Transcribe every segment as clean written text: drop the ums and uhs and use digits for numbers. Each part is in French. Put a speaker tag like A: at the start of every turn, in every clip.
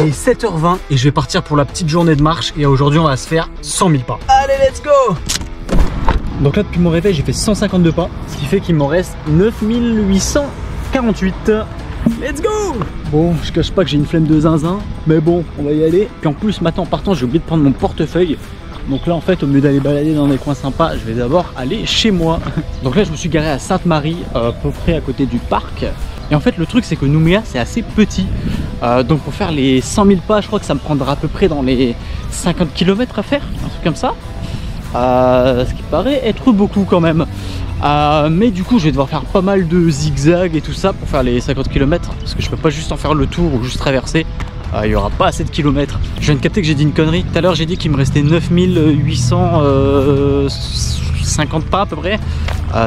A: Il est 7h20 et je vais partir pour la petite journée de marche. Et aujourd'hui, on va se faire 100 000 pas. Allez, let's go! Donc là, depuis mon réveil, j'ai fait 152 pas. Ce qui fait qu'il m'en reste 9848. Let's go! Bon, je cache pas que j'ai une flemme de zinzin. Mais bon, on va y aller. Puis en plus, maintenant, en partant, j'ai oublié de prendre mon portefeuille. Donc là en fait au lieu d'aller balader dans des coins sympas, je vais d'abord aller chez moi. Donc là je me suis garé à Sainte-Marie, à peu près à côté du parc. Et en fait le truc c'est que Nouméa c'est assez petit. Donc pour faire les 100 000 pas, je crois que ça me prendra à peu près dans les 50 km à faire, un truc comme ça. Ce qui paraît être beaucoup quand même. Mais du coup je vais devoir faire pas mal de zigzags et tout ça pour faire les 50 km. Parce que je peux pas juste en faire le tour ou juste traverser. Il n'y aura pas assez de kilomètres. Je viens de capter que j'ai dit une connerie. Tout à l'heure j'ai dit qu'il me restait 9850 pas à peu près.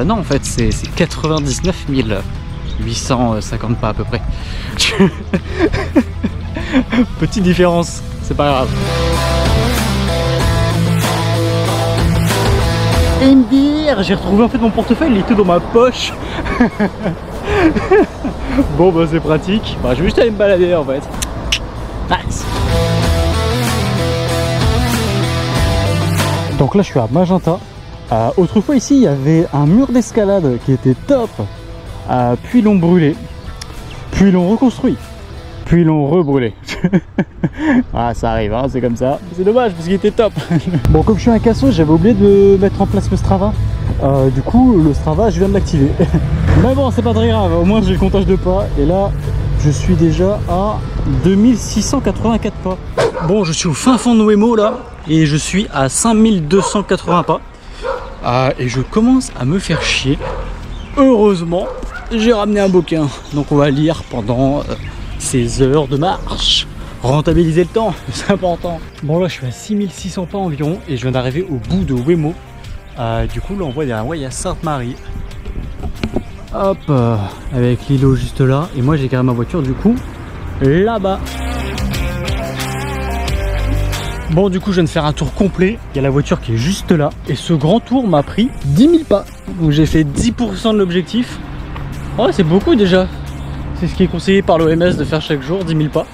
A: Non en fait c'est 99 850 pas à peu près. Petite différence, c'est pas grave. Et me dire, j'ai retrouvé en fait mon portefeuille, il était dans ma poche. Bon bah c'est pratique. Bah, je vais juste aller me balader en fait. Nice. Donc là je suis à Magenta. Autrefois ici il y avait un mur d'escalade qui était top. Puis l'ont brûlé. Puis l'ont reconstruit. Puis l'ont rebrûlé. Ah ça arrive hein, c'est comme ça. C'est dommage parce qu'il était top. Bon comme je suis un cassos, j'avais oublié de mettre en place le Strava. Du coup le Strava je viens de l'activer. Mais bon c'est pas très grave, au moins j'ai le comptage de pas. Et là je suis déjà à 2684 pas. Bon je suis au fin fond de Wemo là. Et je suis à 5280 pas. Et je commence à me faire chier. Heureusement j'ai ramené un bouquin. Donc on va lire pendant ces heures de marche. Rentabiliser le temps, c'est important. Bon là je suis à 6600 pas environ. Et je viens d'arriver au bout de Wemo. Du coup là on voit derrière moi il y a Sainte-Marie. Hop, avec l'îlot juste là. Et moi j'ai garé ma voiture du coup là-bas. Bon du coup je viens de faire un tour complet. Il y a la voiture qui est juste là. Et ce grand tour m'a pris 10 000 pas. Donc j'ai fait 10% de l'objectif. Oh c'est beaucoup déjà. C'est ce qui est conseillé par l'OMS de faire chaque jour, 10 000 pas.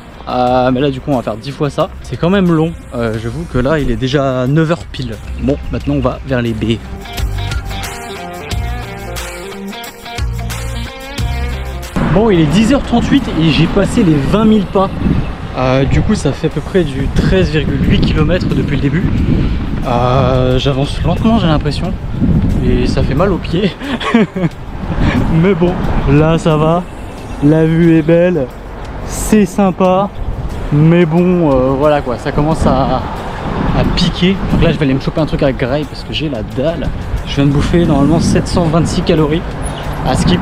A: Mais là du coup on va faire 10 fois ça. C'est quand même long. J'avoue que là il est déjà 9h pile. Bon maintenant on va vers les baies. Bon il est 10h38 et j'ai passé les 20 000 pas. Du coup ça fait à peu près du 13,8 km depuis le début. J'avance lentement j'ai l'impression. Et ça fait mal aux pieds. Mais bon là ça va. La vue est belle. C'est sympa. Mais bon voilà quoi, ça commence à piquer. Donc là je vais aller me choper un truc à graille parce que j'ai la dalle. Je viens de bouffer normalement 726 calories à skip.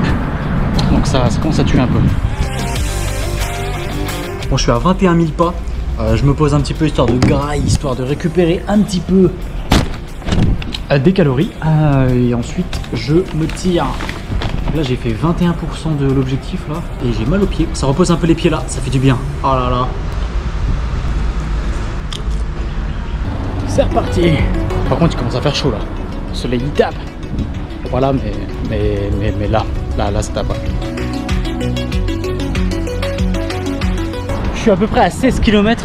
A: Donc ça commence à tuer un peu. Bon je suis à 21 000 pas. Je me pose un petit peu histoire de graille, histoire de récupérer un petit peu des calories. Et ensuite je me tire. Là j'ai fait 21% de l'objectif là. Et j'ai mal aux pieds. Ça repose un peu les pieds là, ça fait du bien. Oh là là. C'est reparti. Par contre il commence à faire chaud là. Le soleil il tape. Voilà mais là ça tape. Je suis à peu près à 16 km.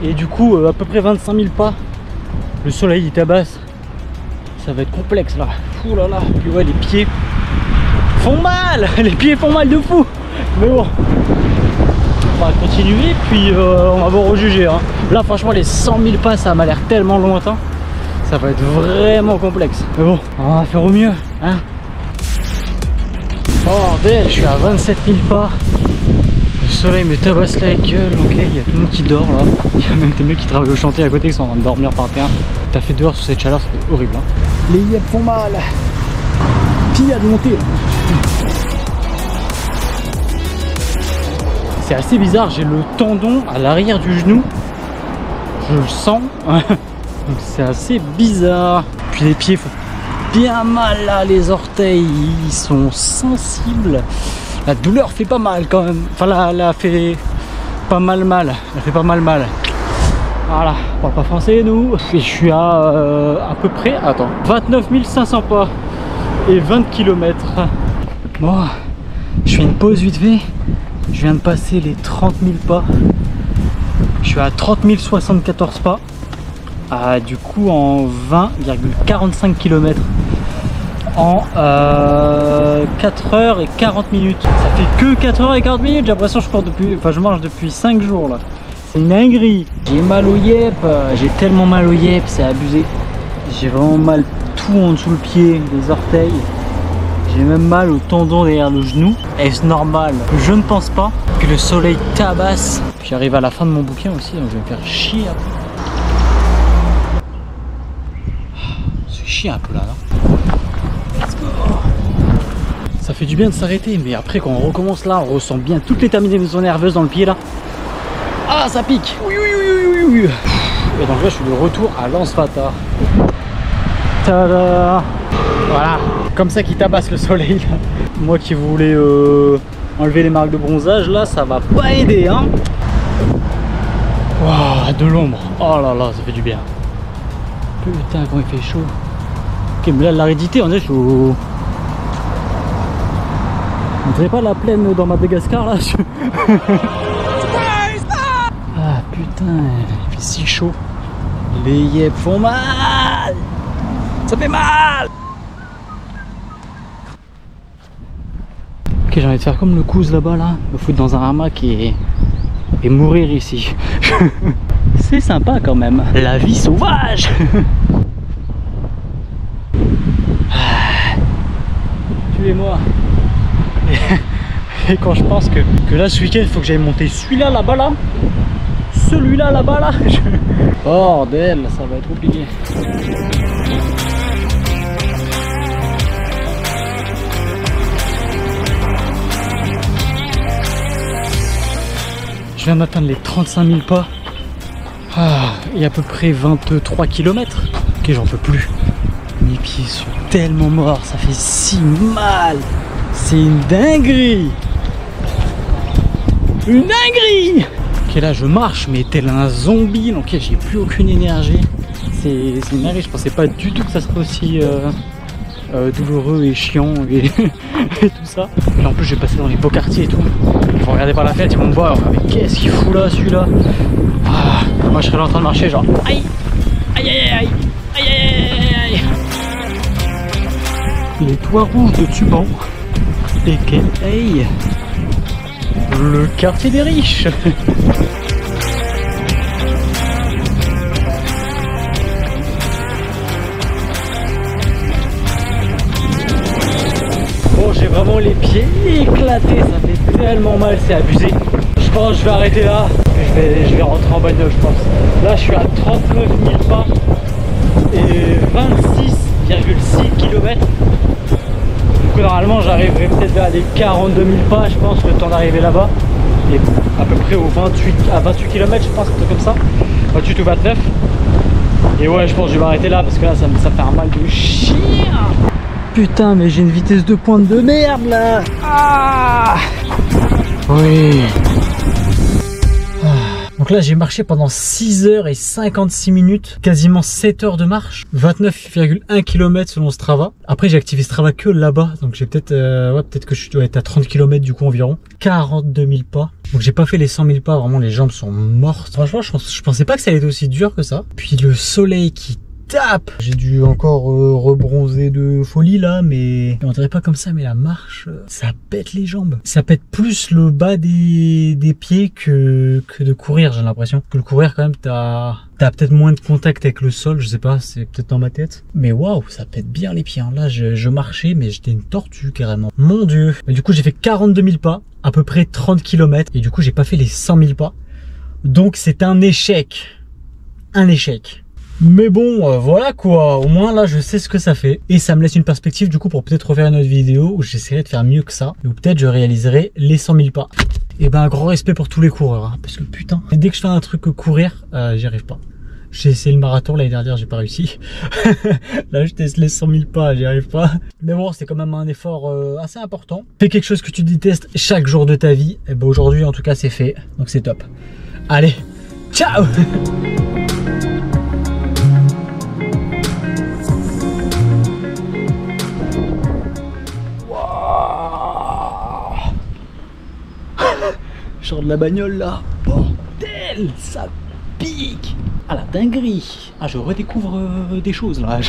A: Et du coup à peu près 25 000 pas. Le soleil il tabasse. Ça va être complexe là. Ouh là là. Puis ouais les pieds font mal. Les pieds font mal de fou. Mais bon. On va continuer puis on va voir au juger hein. Là franchement les 100 000 pas ça m'a l'air tellement lointain. Ça va être vraiment complexe. Mais bon, on va faire au mieux hein. Bordel, je suis à 27 000 pas. Le soleil me tabasse la gueule. Ok, il y a tout le monde qui dort là. Il y a même des mecs qui travaillent au chantier à côté qui sont en train de dormir par terre. T'as fait dehors sous cette chaleur, c'est horrible hein. Les yeux font mal. Puis il y a de montée là. C'est assez bizarre, j'ai le tendon à l'arrière du genou. Je le sens. Donc c'est assez bizarre. Puis les pieds font bien mal là, les orteils ils sont sensibles. La douleur fait pas mal quand même. Enfin là, elle a fait pas mal. Elle fait pas mal. Voilà, on parle pas français nous. Et je suis à peu près, attends, 29 500 pas et 20 km. Bon, je fais une pause vite fait. Je viens de passer les 30 000 pas. Je suis à 30 074 pas. Du coup en 20,45 km en 4 heures et 40 minutes. Ça fait que 4 heures et 40 minutes. J'ai l'impression que je cours depuis, enfin je marche depuis 5 jours là. C'est une dinguerie. J'ai mal au yep, j'ai tellement mal au yep, c'est abusé. J'ai vraiment mal tout en dessous le pied, les orteils. J'ai même mal au tendon derrière le genou. Est-ce normal? Je ne pense pas. Que le soleil tabasse. Puis j'arrive à la fin de mon bouquin aussi, donc je vais me faire chier après. C'est chier un peu là, non? Let's go. Ça fait du bien de s'arrêter, mais après quand on recommence là, on ressent bien toutes les terminaisons nerveuses dans le pied là. Ah, ça pique. Oui, oui, oui, oui, oui. Et donc là, je suis de retour à l'Anse Fatah. Tada. Voilà, comme ça qui tabasse le soleil là. Moi qui voulais enlever les marques de bronzage là, ça va pas aider hein. Wow, de l'ombre. Oh là là, ça fait du bien. Putain, quand il fait chaud. Ok, mais là l'aridité on est chaud. On dirait pas la plaine dans Madagascar là. Ah putain, il fait si chaud. Les yeux font mal. Ça fait mal. Ok, j'ai envie de faire comme le Kouz là-bas là, me foutre dans un hamac et mourir ici. C'est sympa quand même. La vie sauvage. Tuez-moi. Et quand je pense que là ce week-end il faut que j'aille monter celui-là là-bas là. Celui-là là-bas là. Bordel, ça va être compliqué. Je viens d'atteindre les 35 000 pas. Il y a à peu près 23 km. Ok, j'en peux plus. Mes pieds sont tellement morts, ça fait si mal. C'est une dinguerie. Une dinguerie. Ok, là je marche, mais tel un zombie. Donc j'ai plus aucune énergie. C'est une dinguerie. Je pensais pas du tout que ça serait aussi douloureux et chiant et, et tout ça. Et en plus j'ai passé dans les beaux quartiers et tout. Faut regarder par la fenêtre, ils vont me voir. Mais qu'est-ce qu'il fout là celui-là? Moi je serais là en train de marcher genre aïe aïe aïe aïe aïe aïe aïe. Les toits rouges de Tuban et hey, le quartier des riches. Bon, j'ai vraiment les pieds éclatés, ça fait tellement mal, c'est abusé. Je pense que je vais arrêter là, je vais rentrer en bagnole je pense. Là je suis à 39 000 pas et 26,6 km. Donc normalement j'arriverai peut-être à les 42 000 pas je pense le temps d'arriver là-bas. Et à peu près aux 28 km je pense, un truc comme ça. 28 ou 29. Et ouais je pense que je vais m'arrêter là parce que là ça me fait un mal de chien. Putain mais j'ai une vitesse de pointe de merde là. Ah oui. Donc là j'ai marché pendant 6 heures et 56 minutes, quasiment 7 heures de marche, 29,1 km selon Strava. Après j'ai activé Strava que là-bas, donc j'ai peut-être peut-être que je dois être à 30 km du coup environ, 42 000 pas. Donc j'ai pas fait les 100 000 pas, vraiment les jambes sont mortes. Franchement je pensais pas que ça allait être aussi dur que ça. Puis le soleil qui tape. J'ai dû encore rebronzer de folie là, mais on dirait pas comme ça, mais la marche, ça pète les jambes. Ça pète plus le bas des pieds que de courir, j'ai l'impression. Que le courir quand même, t'as peut-être moins de contact avec le sol, je sais pas, c'est peut-être dans ma tête. Mais waouh, ça pète bien les pieds. Hein. Là, je marchais, mais j'étais une tortue carrément. Mon dieu. Et du coup, j'ai fait 42 000 pas, à peu près 30 km. Et du coup, j'ai pas fait les 100 000 pas. Donc, c'est un échec. Un échec. Mais bon, voilà quoi, au moins là je sais ce que ça fait. Et ça me laisse une perspective du coup pour peut-être refaire une autre vidéo où j'essaierai de faire mieux que ça. Ou peut-être je réaliserai les 100 000 pas. Et ben un grand respect pour tous les coureurs, hein, parce que putain, dès que je fais un truc courir, j'y arrive pas. J'ai essayé le marathon l'année dernière, j'ai pas réussi. Là je teste les 100 000 pas, j'y arrive pas. Mais bon, c'est quand même un effort assez important. Fais quelque chose que tu détestes chaque jour de ta vie. Et ben aujourd'hui en tout cas c'est fait, donc c'est top. Allez, ciao. Je sors de la bagnole là. Bordel. bordel, ça pique. Ah la dinguerie. Ah, je redécouvre des choses là.